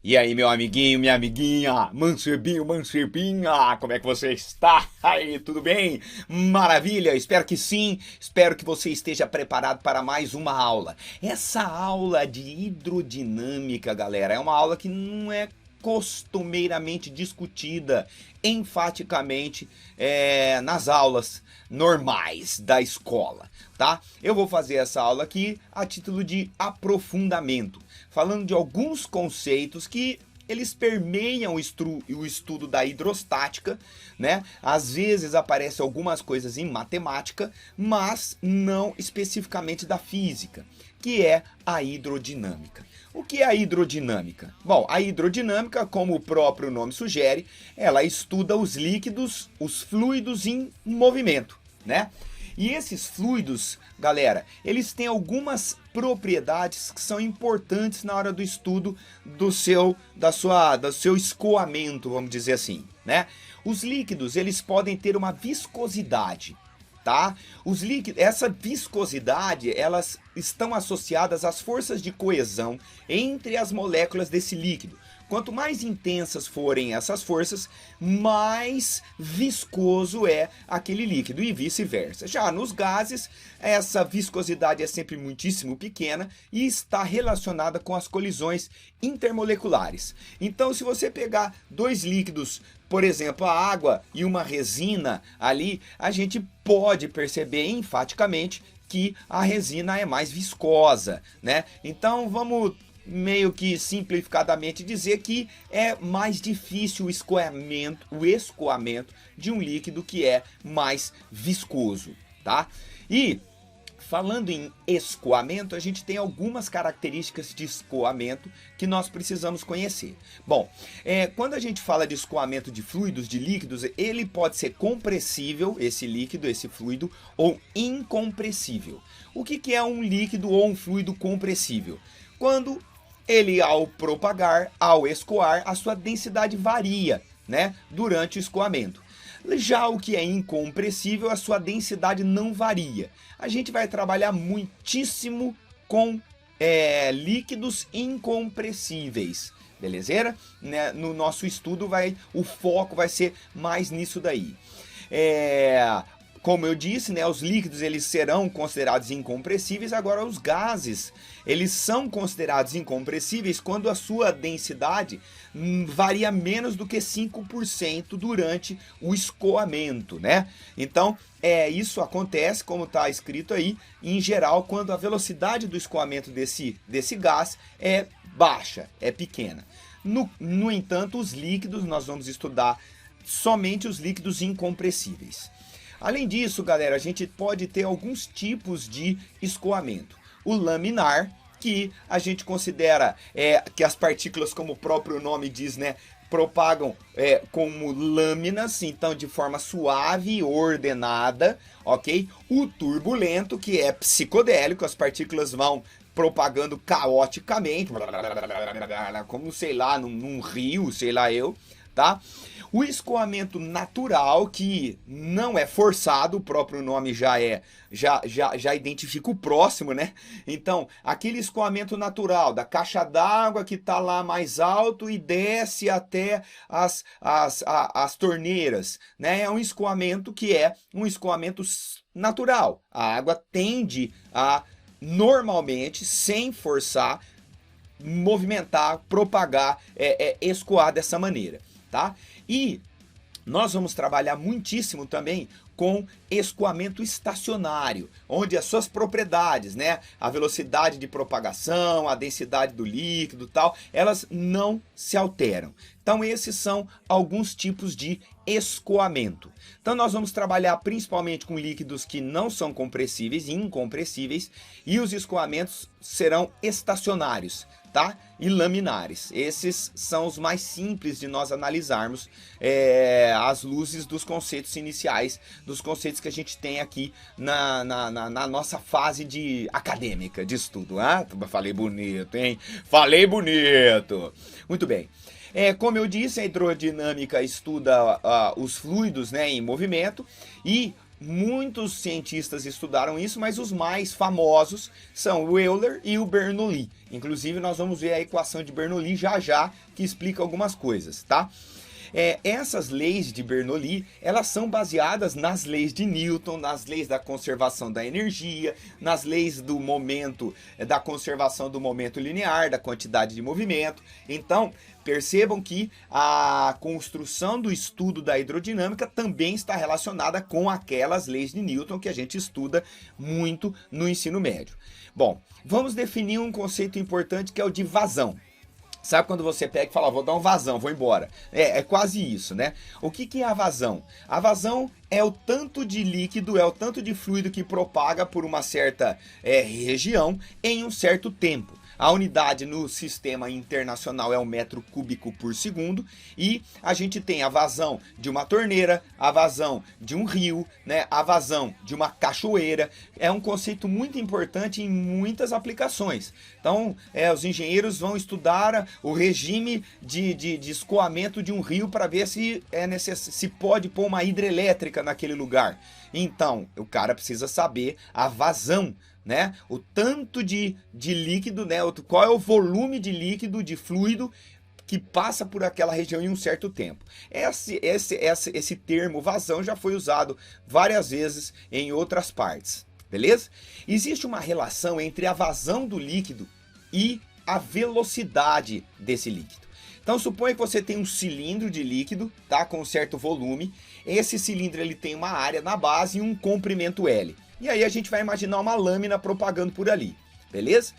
E aí, meu amiguinho, minha amiguinha, mancebinho, mancebinha, como é que você está? Aí, tudo bem? Maravilha, espero que sim, espero que você esteja preparado para mais uma aula. Essa aula de hidrodinâmica, galera, é uma aula que não é costumeiramente discutida enfaticamente nas aulas normais da escola, tá? Eu vou fazer essa aula aqui a título de aprofundamento, falando de alguns conceitos que eles permeiam o estudo da hidrostática, né? Às vezes aparecem algumas coisas em matemática, mas não especificamente da física, que é a hidrodinâmica. O que é a hidrodinâmica? Bom, a hidrodinâmica, como o próprio nome sugere, ela estuda os líquidos, os fluidos em movimento, né? E esses fluidos, galera, eles têm algumas propriedades que são importantes na hora do estudo do seu escoamento, vamos dizer assim, né? Os líquidos, eles podem ter uma viscosidade, tá? Essa viscosidade, elas estão associadas às forças de coesão entre as moléculas desse líquido. Quanto mais intensas forem essas forças, mais viscoso é aquele líquido e vice-versa. Já nos gases, essa viscosidade é sempre muitíssimo pequena e está relacionada com as colisões intermoleculares. Então, se você pegar dois líquidos, por exemplo, a água e uma resina ali, a gente pode perceber enfaticamente que a resina é mais viscosa, né? Então, vamos meio que simplificadamente dizer que é mais difícil o escoamento de um líquido que é mais viscoso, tá? E falando em escoamento, a gente tem algumas características de escoamento que nós precisamos conhecer. Bom, quando a gente fala de escoamento de fluidos, de líquidos, ele pode ser compressível, esse líquido, esse fluido, ou incompressível. O que é um líquido ou um fluido compressível? Quando ele, ao propagar, ao escoar, a sua densidade varia, né, durante o escoamento. Já o que é incompressível, a sua densidade não varia. A gente vai trabalhar muitíssimo com líquidos incompressíveis, beleza? Né? No nosso estudo o foco vai ser mais nisso daí. Como eu disse, né, os líquidos eles serão considerados incompressíveis, agora os gases eles são considerados incompressíveis quando a sua densidade varia menos do que 5% durante o escoamento, né? Então, isso acontece, como está escrito aí, em geral, quando a velocidade do escoamento desse gás é baixa, é pequena. No entanto, os líquidos, nós vamos estudar somente os líquidos incompressíveis. Além disso, galera, a gente pode ter alguns tipos de escoamento. O laminar, que a gente considera que as partículas, como o próprio nome diz, né, propagam como lâminas, então de forma suave e ordenada, ok? O turbulento, que é psicodélico, as partículas vão propagando caoticamente, como, sei lá, num rio, sei lá eu, tá? O escoamento natural, que não é forçado, o próprio nome já identifica o próximo, né? Então, aquele escoamento natural da caixa d'água que está lá mais alto e desce até as torneiras, né? É um escoamento que é um escoamento natural. A água tende a, normalmente, sem forçar, movimentar, propagar, escoar dessa maneira, tá? E nós vamos trabalhar muitíssimo também com escoamento estacionário, onde as suas propriedades, né, a velocidade de propagação, a densidade do líquido, tal, elas não se alteram. Então esses são alguns tipos de escoamento. Então nós vamos trabalhar principalmente com líquidos que não são compressíveis e incompressíveis, e os escoamentos serão estacionários, tá? E laminares. Esses são os mais simples de nós analisarmos às luzes dos conceitos iniciais, dos conceitos que a gente tem aqui na nossa fase acadêmica de estudo. Ah, falei bonito, hein? Falei bonito! Muito bem. Como eu disse, a hidrodinâmica estuda os fluidos, né, em movimento, e Muitos cientistas estudaram isso, mas os mais famosos são o Euler e o Bernoulli. Inclusive, nós vamos ver a equação de Bernoulli já já, que explica algumas coisas, tá? Essas leis de Bernoulli, elas são baseadas nas leis de Newton, nas leis da conservação da energia, nas leis do momento, da conservação do momento linear, da quantidade de movimento. Então, percebam que a construção do estudo da hidrodinâmica também está relacionada com aquelas leis de Newton que a gente estuda muito no ensino médio. Bom, vamos definir um conceito importante que é o de vazão. Sabe quando você pega e fala, vou dar um vazão, vou embora? É quase isso, né? O que é a vazão? A vazão é o tanto de líquido, é o tanto de fluido que propaga por uma certa região em um certo tempo. A unidade no sistema internacional é o metro cúbico por segundo e a gente tem a vazão de uma torneira, a vazão de um rio, né, a vazão de uma cachoeira. É um conceito muito importante em muitas aplicações. Então, os engenheiros vão estudar o regime de escoamento de um rio para ver se se pode pôr uma hidrelétrica naquele lugar. Então, o cara precisa saber a vazão, né? O tanto de líquido, né? Qual é o volume de líquido, de fluido que passa por aquela região em um certo tempo. Esse termo vazão já foi usado várias vezes em outras partes, beleza? Existe uma relação entre a vazão do líquido e a velocidade desse líquido. Então suponha que você tem um cilindro de líquido, tá, com um certo volume. Esse cilindro ele tem uma área na base e um comprimento L. E aí a gente vai imaginar uma lâmina propagando por ali, beleza?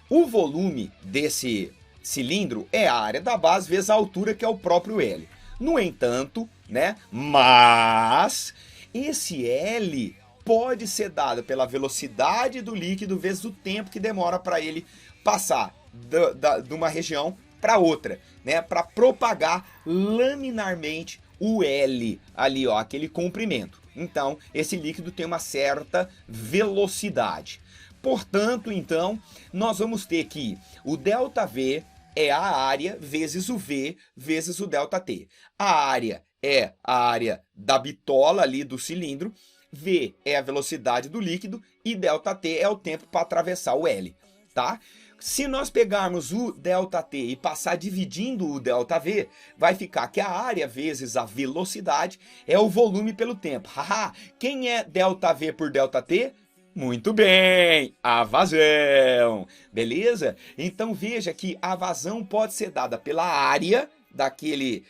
O volume desse cilindro é a área da base vezes a altura, que é o próprio L. No entanto, né, mas esse L pode ser dado pela velocidade do líquido vezes o tempo que demora para ele passar de uma região para outra, né, para propagar laminarmente o L ali, ó, aquele comprimento. Então, esse líquido tem uma certa velocidade. Portanto, então, nós vamos ter que o ΔV é a área vezes o V vezes o ΔT. A área é a área da bitola ali do cilindro, V é a velocidade do líquido e ΔT é o tempo para atravessar o L, tá? Se nós pegarmos o ΔT e passar dividindo o ΔV, vai ficar que a área vezes a velocidade é o volume pelo tempo. Haha, quem é ΔV por ΔT? Muito bem, a vazão, beleza? Então veja que a vazão pode ser dada pela área daquele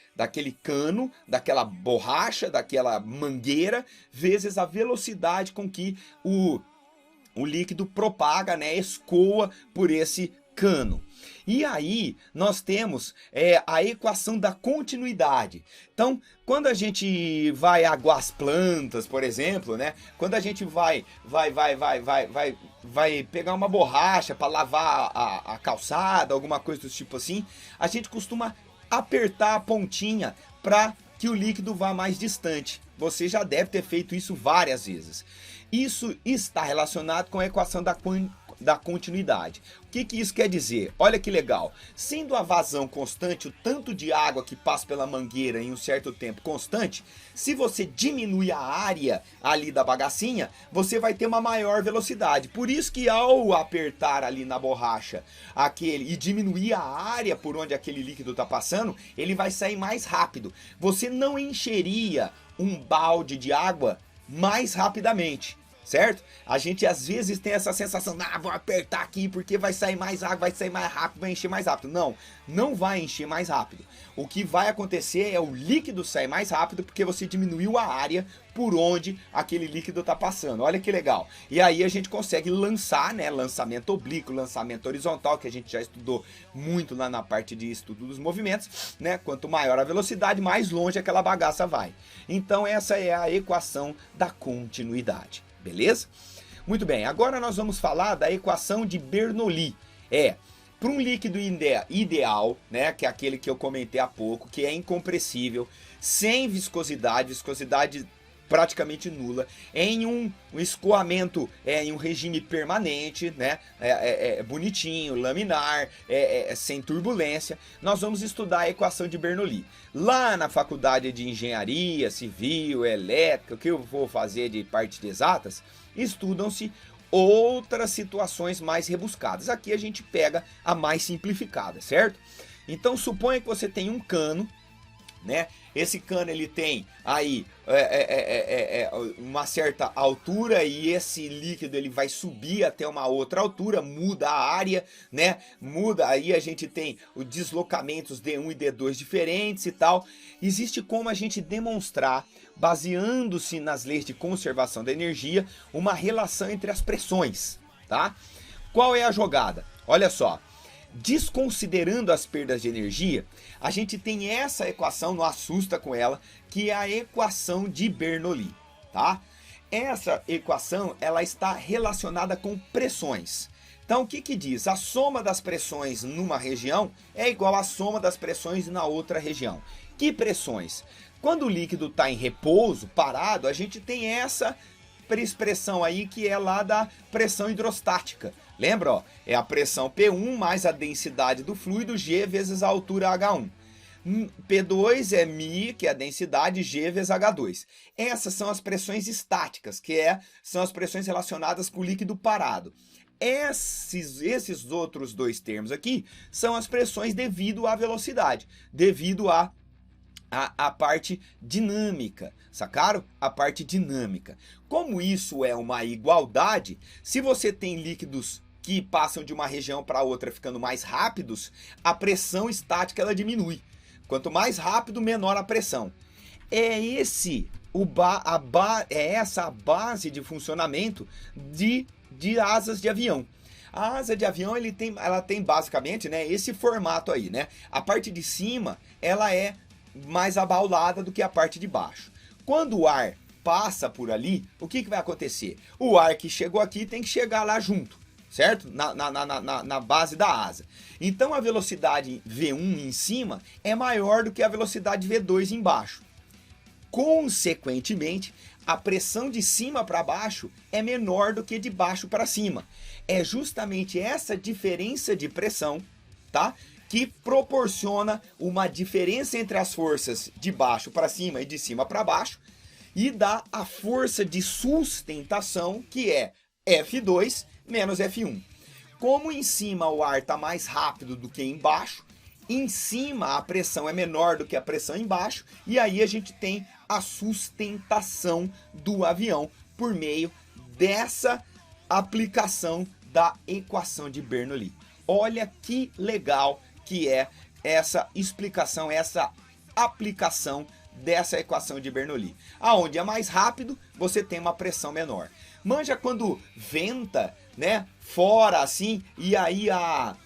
cano, daquela borracha, daquela mangueira, vezes a velocidade com que o líquido propaga, né, escoa por esse cano. E aí nós temos a equação da continuidade. Então, quando a gente vai aguar as plantas, por exemplo, né, quando a gente vai pegar uma borracha para lavar a calçada, alguma coisa do tipo assim, a gente costuma apertar a pontinha para que o líquido vá mais distante. Você já deve ter feito isso várias vezes. Isso está relacionado com a equação da continuidade. O que isso quer dizer? Olha que legal. Sendo a vazão constante, o tanto de água que passa pela mangueira em um certo tempo constante, se você diminui a área ali da bagacinha, você vai ter uma maior velocidade. Por isso que ao apertar ali na borracha e diminuir a área por onde aquele líquido está passando, ele vai sair mais rápido. Você não encheria um balde de água mais rapidamente, certo? A gente às vezes tem essa sensação, vou apertar aqui porque vai sair mais água, vai sair mais rápido, vai encher mais rápido. Não, não vai encher mais rápido. O que vai acontecer é o líquido sair mais rápido porque você diminuiu a área por onde aquele líquido está passando. Olha que legal. E aí a gente consegue lançar, né, lançamento oblíquo, lançamento horizontal, que a gente já estudou muito lá na parte de estudo dos movimentos, né? Quanto maior a velocidade, mais longe aquela bagaça vai. Então essa é a equação da continuidade. Beleza? Muito bem, agora nós vamos falar da equação de Bernoulli. Para um líquido ideal, né, que é aquele que eu comentei há pouco, que é incompressível, sem viscosidade praticamente nula, em um escoamento, em um regime permanente, né, bonitinho, laminar, sem turbulência, nós vamos estudar a equação de Bernoulli. Lá na faculdade de engenharia, civil, elétrica, o que eu vou fazer de parte de exatas, estudam-se outras situações mais rebuscadas. Aqui a gente pega a mais simplificada, certo? Então suponha que você tem um cano, né? Esse cano ele tem aí uma certa altura e esse líquido ele vai subir até uma outra altura, muda a área, né? Muda, aí a gente tem os deslocamentos D1 e D2 diferentes e tal. Existe como a gente demonstrar, baseando-se nas leis de conservação da energia, uma relação entre as pressões, tá? Qual é a jogada? Olha só. Desconsiderando as perdas de energia, a gente tem essa equação, não assusta com ela, que é a equação de Bernoulli, tá? Essa equação, ela está relacionada com pressões. Então, o que que diz? A soma das pressões numa região é igual à soma das pressões na outra região. Que pressões? Quando o líquido está em repouso, parado, a gente tem essa expressão aí que é lá da pressão hidrostática. Lembra, ó? É a pressão P1 mais a densidade do fluido G vezes a altura H1. P2 é μ, que é a densidade, G vezes H2. Essas são as pressões estáticas, que são as pressões relacionadas com o líquido parado. Esses outros dois termos aqui são as pressões devido à velocidade, devido à parte dinâmica, sacaram? A parte dinâmica. Como isso é uma igualdade, se você tem líquidos que passam de uma região para outra ficando mais rápidos, a pressão estática ela diminui. Quanto mais rápido, menor a pressão. É essa a base de funcionamento de asas de avião. A asa de avião ela tem basicamente, né, esse formato aí, né? A parte de cima ela é mais abaulada do que a parte de baixo. Quando o ar passa por ali, o que vai acontecer? O ar que chegou aqui tem que chegar lá junto, certo? Na base da asa. Então a velocidade V1 em cima é maior do que a velocidade V2 embaixo. Consequentemente, a pressão de cima para baixo é menor do que de baixo para cima. É justamente essa diferença de pressão, tá, que proporciona uma diferença entre as forças de baixo para cima e de cima para baixo e dá a força de sustentação, que é F2 menos F1. Como em cima o ar está mais rápido do que embaixo, em cima a pressão é menor do que a pressão embaixo, e aí a gente tem a sustentação do avião por meio dessa aplicação da equação de Bernoulli. Olha que legal que é essa explicação, essa aplicação dessa equação de Bernoulli. Aonde é mais rápido, você tem uma pressão menor. Manja quando venta, né, fora assim, e aí a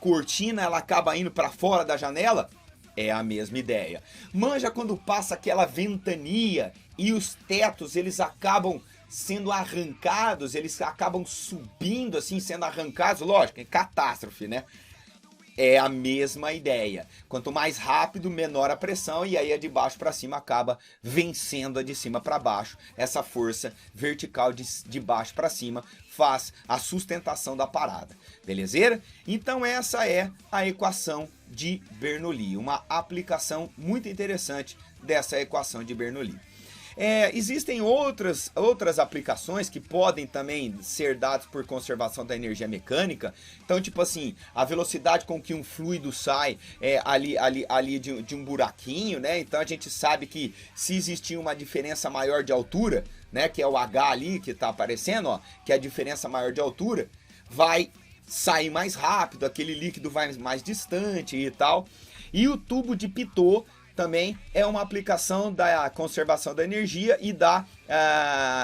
cortina ela acaba indo para fora da janela? É a mesma ideia. Manja quando passa aquela ventania e os tetos eles acabam sendo arrancados, eles acabam subindo assim, sendo arrancados, lógico, é catástrofe, né? É a mesma ideia. Quanto mais rápido, menor a pressão, e aí a de baixo para cima acaba vencendo a de cima para baixo. Essa força vertical de baixo para cima faz a sustentação da parada. Belezeira? Então essa é a equação de Bernoulli, uma aplicação muito interessante dessa equação de Bernoulli. Existem outras aplicações que podem também ser dadas por conservação da energia mecânica. Então, tipo assim, a velocidade com que um fluido sai ali de um buraquinho, né? Então a gente sabe que se existir uma diferença maior de altura, né? Que é o H ali que tá aparecendo, ó, que é a diferença maior de altura, vai sair mais rápido, aquele líquido vai mais distante e tal. E o tubo de Pitot também é uma aplicação da conservação da energia e da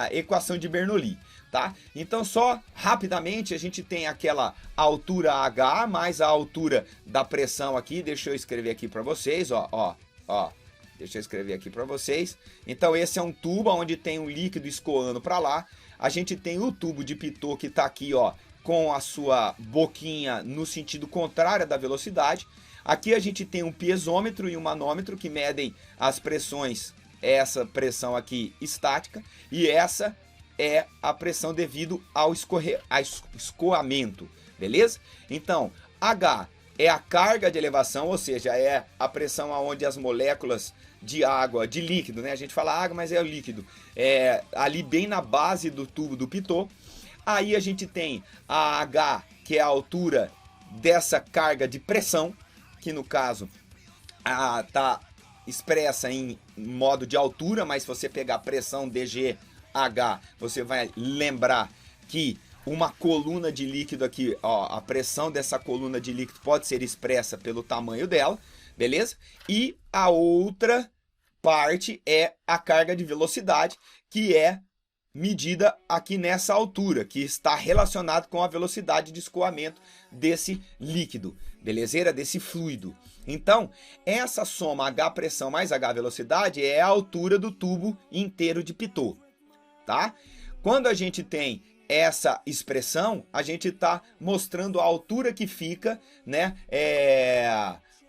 equação de Bernoulli, tá? Então só rapidamente a gente tem aquela altura H mais a altura da pressão aqui, deixa eu escrever aqui para vocês, ó, deixa eu escrever aqui para vocês. Então esse é um tubo onde tem um líquido escoando para lá, a gente tem o tubo de Pitot que tá aqui, ó, com a sua boquinha no sentido contrário da velocidade. Aqui a gente tem um piezômetro e um manômetro que medem as pressões essa pressão aqui estática, e essa é a pressão devido ao escoamento, beleza? Então, H é a carga de elevação, ou seja, é a pressão onde as moléculas de água, de líquido, né? A gente fala água, mas é o líquido. É ali bem na base do tubo do pitot. Aí a gente tem a H, que é a altura dessa carga de pressão, que no caso está expressa em modo de altura, mas se você pegar pressão DGH, você vai lembrar que uma coluna de líquido aqui, ó, a pressão dessa coluna de líquido pode ser expressa pelo tamanho dela, beleza? E a outra parte é a carga de velocidade, que é medida aqui nessa altura, que está relacionado com a velocidade de escoamento desse líquido, belezeira? Desse fluido. Então, essa soma H pressão mais H velocidade é a altura do tubo inteiro de pitot, tá? Quando a gente tem essa expressão, a gente está mostrando a altura que fica, né,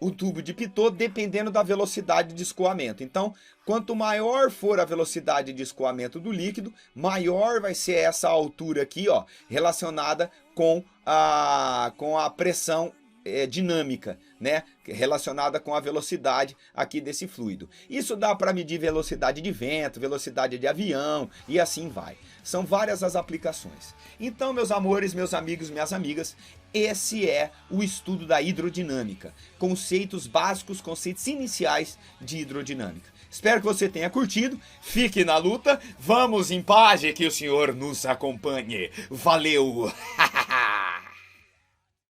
o tubo de pitot dependendo da velocidade de escoamento. Então, quanto maior for a velocidade de escoamento do líquido, maior vai ser essa altura aqui, ó, relacionada com a pressão dinâmica, né, relacionada com a velocidade aqui desse fluido. Isso dá para medir velocidade de vento, velocidade de avião e assim vai. São várias as aplicações. Então, meus amores, meus amigos, minhas amigas, esse é o estudo da hidrodinâmica. Conceitos básicos, conceitos iniciais de hidrodinâmica. Espero que você tenha curtido. Fique na luta. Vamos em paz e que o Senhor nos acompanhe. Valeu!